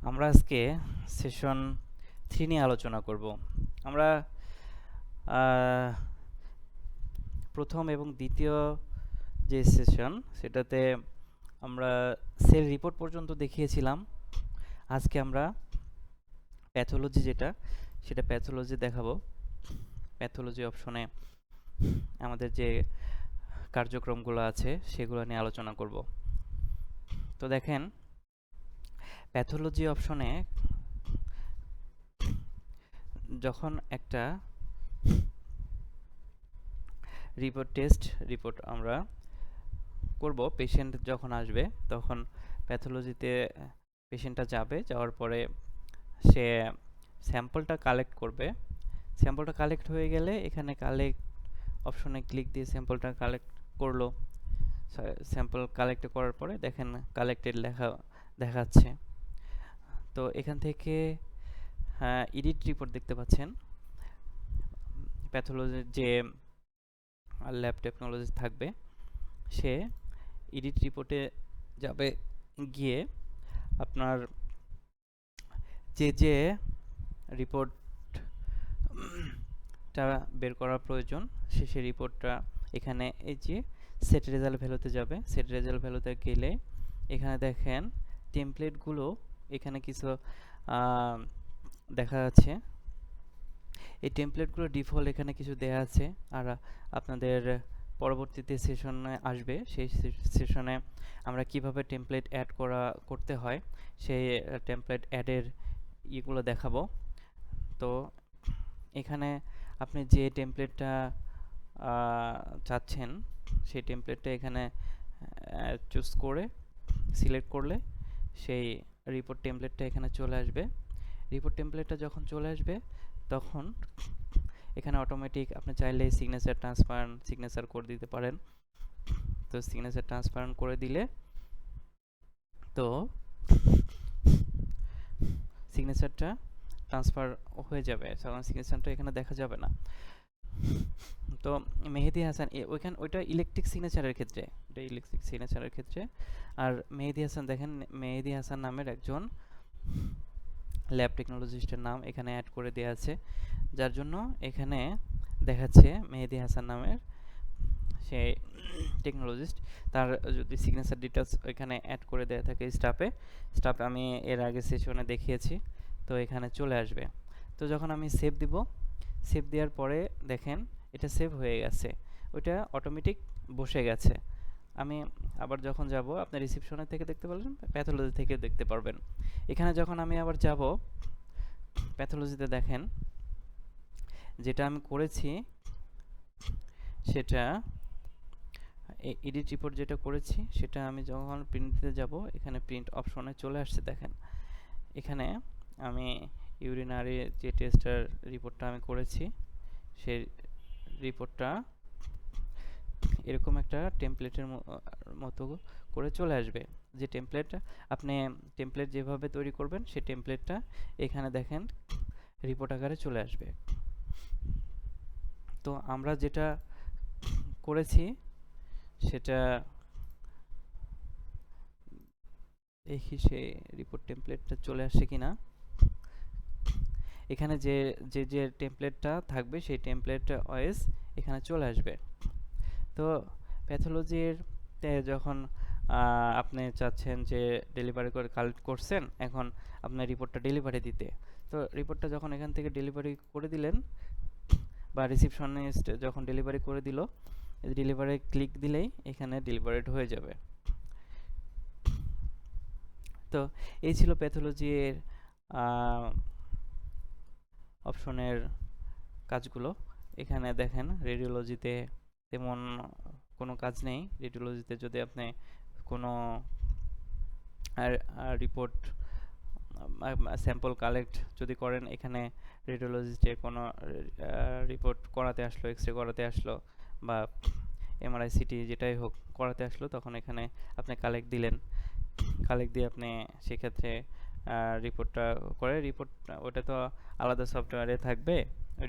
আমরা আজকে সেশন 3 নিয়ে আলোচনা করব। আমরা আহ, প্রথম এবং দ্বিতীয় যে সেশন সেটাতে আমরা সেল রিপোর্ট পর্যন্ত দেখিয়েছিলাম। আজকে আমরা প্যাথোলজি সেটা প্যাথোলজি দেখাবো। প্যাথোলজি অপশনে আমাদের যে কার্যক্রমগুলো আছে সেগুলো নিয়ে আলোচনা করব। তো দেখেন, প্যাথোলজি অপশনে যখন একটা টেস্ট রিপোর্ট আমরা করব, পেশেন্ট যখন আসবে তখন প্যাথোলজিতে পেশেন্টটা যাওয়ার পরে সে স্যাম্পলটা কালেক্ট করবে। স্যাম্পলটা কালেক্ট হয়ে গেলে এখানে কালেক্ট অপশনে ক্লিক দিয়ে স্যাম্পলটা কালেক্ট করলো। স্যাম্পল কালেক্ট করার পরে দেখেন কালেক্টেড দেখাচ্ছে। তো এখান থেকে এডিট রিপোর্ট দেখতে পাচ্ছেন। প্যাথোলজির যে ল্যাব টেকনোলজি থাকবে সে এডিট রিপোর্টে যাবে, গিয়ে আপনার যে রিপোর্টটা বের করা প্রয়োজন সেই রিপোর্টটা এখানে এই যে সেট রেজাল্ট ভ্যালুতে যাবে। সেট রেজাল্ট ভ্যালুতে গেলে এখানে দেখেন টেমপ্লেটগুলো এখানে কিছু দেখা যাচ্ছে। এই টেমপ্লেটগুলো ডিফল্ট এখানে কিছু দেয়া আছে, আর আপনাদের পরবর্তীতে সেশনে আসবে সেই সেশনে আমরা কিভাবে টেমপ্লেট করতে হয় সেই টেমপ্লেট অ্যাডের ইগুলো দেখাবো। তো এখানে আপনি যে টেমপ্লেটটা চাচ্ছেন সেই টেমপ্লেটটা এখানে চুজ করে সিলেক্ট করলে সেই রিপোর্ট টেমপ্লেটটা এখানে চলে আসবে। রিপোর্ট টেমপ্লেটটা যখন চলে আসবে তখন এখানে অটোমেটিক আপনি চাইলে সিগনেচার করে দিতে পারেন। তো সিগনেচার ট্রান্সপারেন্ট করে দিলে তো সিগনেচারটা ট্রান্সফার হয়ে যাবে, তখন সিগনেচারটা এখানে দেখা যাবে না। তো মেহেদি হাসান ওইটা ইলেকট্রিক সিগনেচারের ক্ষেত্রে, আর মেহেদি হাসান দেখেন, মেহেদি হাসান নামের একজন ল্যাব টেকনোলজিস্টের নাম এখানে অ্যাড করে দেওয়া আছে, যার জন্য এখানে দেখাচ্ছে মেহেদি হাসান নামের সে টেকনোলজিস্ট। তার যদি সিগনেচার ডিটেলস এখানে অ্যাড করে দেওয়া থাকে স্টাফে আমি এর আগে সেশনে দেখিয়েছি, তো এখানে চলে আসবে। তো যখন আমি সেভ দেওয়ার পরে দেখেন এটা সেভ হয়ে গেছে, ওইটা অটোমেটিক বসে গেছে। আমি আবার যখন যাব, আপনি রিসিপশনের থেকে দেখতে পারবেন, প্যাথোলজি থেকে দেখতে পারবেন। এখানে যখন আমি আবার যাব প্যাথোলজিতে, দেখেন যেটা আমি করেছি সেটা এডিট রিপোর্ট যেটা করেছি সেটা আমি যখন প্রিন্ট দিতে যাব এখানে প্রিন্ট অপশনে চলে আসছে। দেখেন এখানে আমি ইউরিনারি যে টেস্টের রিপোর্টটা আমি করেছি সেই রিপোর্টটা এরকম একটা টেমপ্লেটের মতো করে চলে আসবে। যে আপনি টেমপ্লেট যেভাবে তৈরি করবেন সেই টেমপ্লেটটা এখানে দেখেন রিপোর্ট আকারে চলে আসবে। তো আমরা যেটা করেছি সেটা দেখি সেই রিপোর্ট টেমপ্লেটটা চলে আসছে কিনা। এখানে যে টেমপ্লেটটা থাকবে সেই টেমপ্লেটটা ওএস এখানে চলে আসবে। তো প্যাথোলজির যখন আপনি চাচ্ছেন যে ডেলিভারি করে কালেক্ট করছেন, এখন আপনার রিপোর্টটা ডেলিভারি দিতে, তো রিপোর্টটা যখন এখান থেকে ডেলিভারি করে দিলেন বা রিসিপশনিস্ট যখন ডেলিভারি করে দিল, ডেলিভারি ক্লিক দিলেই এখানে ডেলিভারিড হয়ে যাবে। তো এই ছিল প্যাথোলজির অপশনের কাজগুলো। এখানে দেখেন রেডিওলজিতে তেমন কোনো কাজ নেই। রেডিওলজিতে যদি আপনি কোনো রিপোর্ট স্যাম্পল কালেক্ট যদি করেন, এখানে রেডিওলজিস্টে কোনো রিপোর্ট করাতে আসলো, এক্স রে করাতে আসলো বা এমআরআই সিটি যেটাই হোক করাতে আসলো, তখন এখানে আপনি কালেক্ট দিয়ে আপনি সেক্ষেত্রে রিপোর্টটা রিপোর্ট ওটা তো আলাদা সফটওয়্যারে থাকবে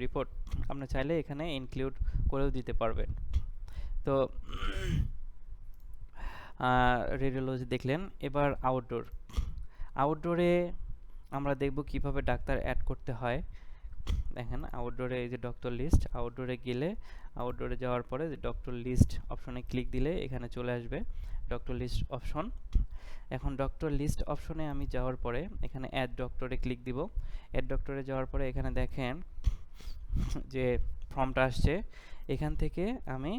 রিপোর্ট, আপনি চাইলে এখানে ইনক্লুড করেও দিতে পারবেন। তো রেডিওলজি দেখলেন। এবার আউটডোরে আমরা দেখব কিভাবে ডাক্তার অ্যাড করতে হয়। দেখেন আউটডোরে এই যে ডক্টর লিস্ট, আউটডোরে গেলে আউটডোরে যাওয়ার পরে যে ডক্টর লিস্ট অপশনে ক্লিক দিলে এখানে চলে আসবে ডক্টর লিস্ট অপশন। এখন ডক্টর লিস্ট অপশনে আমি যাওয়ার পরে এখানে অ্যাড ডক্টরে ক্লিক দিব। অ্যাড ডক্টরে যাওয়ার পরে এখানে দেখেন যে ফর্মটা আসছে, এখান থেকে আমি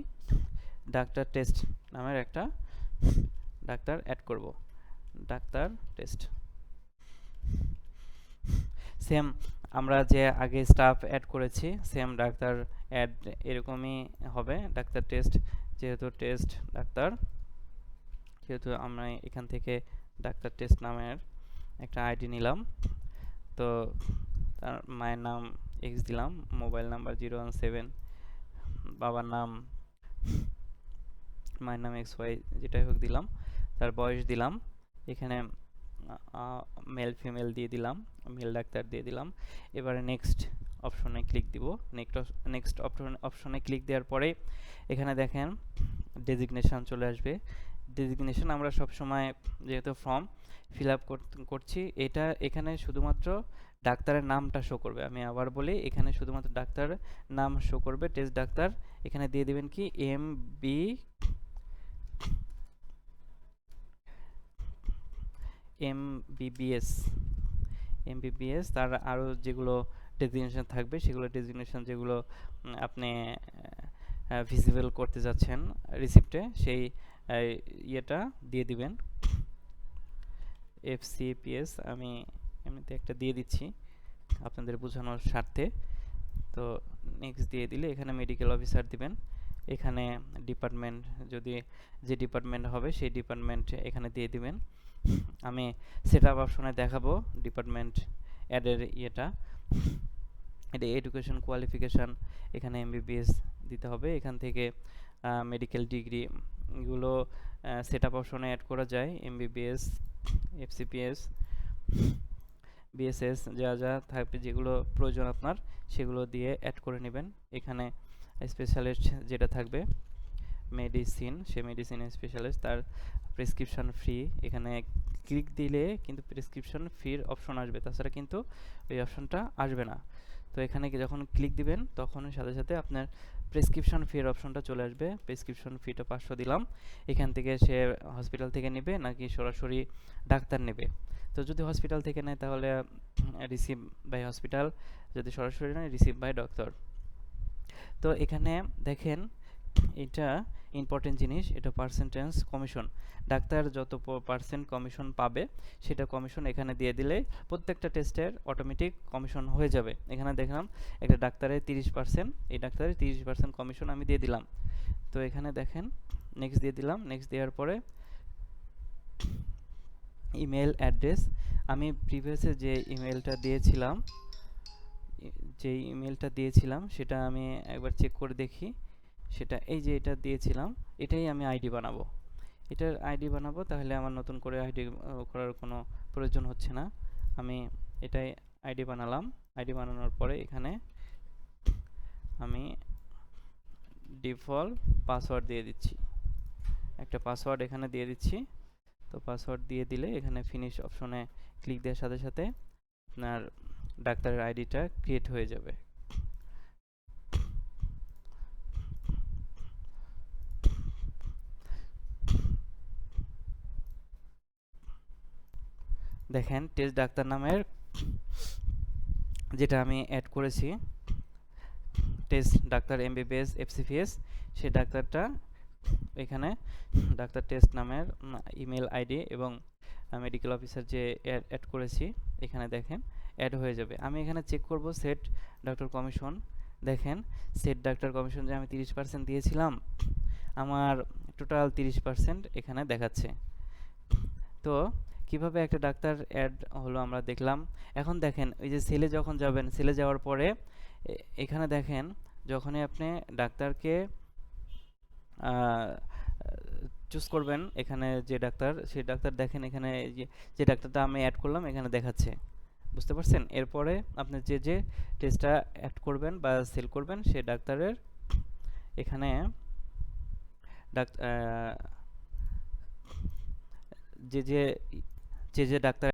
ডাক্তার টেস্ট নামের একটা ডাক্তার অ্যাড করব। ডাক্তার টেস্ট সেম আমরা যে আগে স্টাফ অ্যাড করেছি সেম ডাক্তার অ্যাড এরকমই হবে। ডাক্তার টেস্ট যেহেতু টেস্ট ডাক্তার, যেহেতু আমরা এখান থেকে ডাক্তার টেস্ট নামের একটা আইডি নিলাম, তো তার মায়ের নাম এক্স দিলাম, মোবাইল নাম্বার 017, বাবার নাম মায়ের নাম XY যেটাই হোক দিলাম, তার বয়স দিলাম, এখানে মেল ফিমেল দিয়ে দিলাম, মেল ডাক্তার দিয়ে দিলাম। এবারে নেক্সট অপশনে ক্লিক দিব। নেক্সট অপশনে ক্লিক দেওয়ার পরে এখানে দেখেন ডেজিগনেশন চলে আসবে। ডেজিগনেশন আমরা সব সময় যেহেতু ফর্ম ফিল আপ করছি, এটা এখানে শুধুমাত্র ডাক্তারের নামটা শো করবে। আমি আবার বলি, এখানে শুধুমাত্র ডাক্তার নাম শো করবে, টেস্ট ডাক্তার। এখানে দিয়ে দিবেন কি এমবিবিএস। তার আরও যেগুলো ডেজিগনেশন থাকবে সেগুলো ডেজিগনেশন যেগুলো আপনি ভিজিবল করতে যাচ্ছেন রিসিপ্টে, সেই ইয়েটা দিয়ে দিবেন। FCPS আমি এমনিতে একটা দিয়ে দিচ্ছি আপনাদের বোঝানোর স্বার্থে। তো নেক্সট দিয়ে দিলে এখানে মেডিকেল অফিসার দিবেন। এখানে ডিপার্টমেন্ট, যদি যে ডিপার্টমেন্ট হবে সেই ডিপার্টমেন্ট এখানে দিয়ে দিবেন। আমি সেটআপ অপশনে দেখাবো ডিপার্টমেন্ট অ্যাডের ইয়েটা। এটা এডুকেশন কোয়ালিফিকেশান, এখানে MBBS দিতে হবে। এখান থেকে মেডিকেল ডিগ্রি এগুলো সেটআপ অপশনে অ্যাড করা যায়। MBBS, FCPS, BSS যা যা থাকবে, যেগুলো প্রয়োজন আপনার সেগুলো দিয়ে অ্যাড করে নেবেন। এখানে স্পেশালিস্ট যেটা থাকবে মেডিসিন, সে মেডিসিন স্পেশালিস্ট, তার প্রেসক্রিপশন ফ্রি, এখানে ক্লিক দিলে কিন্তু প্রেসক্রিপশন ফির অপশন আসবে, তাছাড়া কিন্তু ওই অপশনটা আসবে না। তো এখানে যখন ক্লিক দিবেন তখন সাথে সাথে আপনার প্রেসক্রিপশন ফির অপশনটা চলে আসবে। প্রেসক্রিপশন ফিটা 500 দিলাম। এখান থেকে সে হসপিটাল থেকে নেবে নাকি সরাসরি ডাক্তার নেবে। তো যদি হসপিটাল থেকে নেয় তাহলে রিসিভ বাই হসপিটাল, যদি সরাসরি নেয় রিসিভ বাই ডক্টর। তো এখানে দেখেন এটা ইম্পর্টেন্ট জিনিস, এটা পার্সেন্টেজ কমিশন। ডাক্তার যত পার্সেন্ট কমিশন পাবে সেটা কমিশন এখানে দিয়ে দিলে প্রত্যেকটা টেস্টের অটোমেটিক কমিশন হয়ে যাবে। এখানে দেখলাম একটা ডাক্তারের 30%, এই ডাক্তারের 30% কমিশন আমি দিয়ে দিলাম। তো এখানে দেখেন নেক্সট দিয়ে দিলাম। নেক্সট দেওয়ার পরে ইমেল অ্যাড্রেস, আমি প্রিভিয়াসে যে ইমেলটা দিয়েছিলাম সেটা আমি একবার চেক করে দেখি। সেটা এই যে এটা দিয়েছিলাম, এটাই আমি আইডি বানাবো। এটার আইডি বানাবো, তাহলে আমার নতুন করে আইডি করার কোনো প্রয়োজন হচ্ছে না। আমি এটাই আইডি বানালাম। আইডি বানানোর পরে এখানে আমি ডিফল্ট পাসওয়ার্ড দিয়ে দিচ্ছি, একটা পাসওয়ার্ড এখানে দিয়ে দিচ্ছি। তো পাসওয়ার্ড দিয়ে দিলে এখানে ফিনিশ অপশনে ক্লিক দেওয়ার সাথে সাথে আপনার ডাক্তারের আইডিটা ক্রিয়েট হয়ে যাবে। দেখেন টেস্ট ডাক্তার নামের যেটা আমি অ্যাড করেছি, টেস্ট ডাক্তার MBBS FCPS, সেই ডাক্তারটা এখানে ডাক্তার টেস্ট নামের ইমেল আইডি এবং মেডিকেল অফিসার যে অ্যাড করেছি এখানে দেখেন অ্যাড হয়ে যাবে। আমি এখানে চেক করব সেট ডাক্তার কমিশন। দেখেন সেট ডাক্তার কমিশন যে আমি 30% দিয়েছিলাম, আমার টোটাল 30% এখানে দেখাচ্ছে। তো কিভাবে একটা ডাক্তার অ্যাড হলো আমরা দেখলাম। এখন দেখেন ওই যে সেলে যখন যাবেন, সেলে যাওয়ার পরে এখানে দেখেন যখনই আপনি ডাক্তারকে চুজ করবেন, এখানে যে ডাক্তার, সেই ডাক্তার দেখেন এখানে যে ডাক্তারটা আমি অ্যাড করলাম এখানে দেখাচ্ছে, বুঝতে পারছেন। এরপরে আপনি যে টেস্টটা অ্যাড করবেন বা সেল করবেন সেই ডাক্তারের এখানে যে ডাক্তার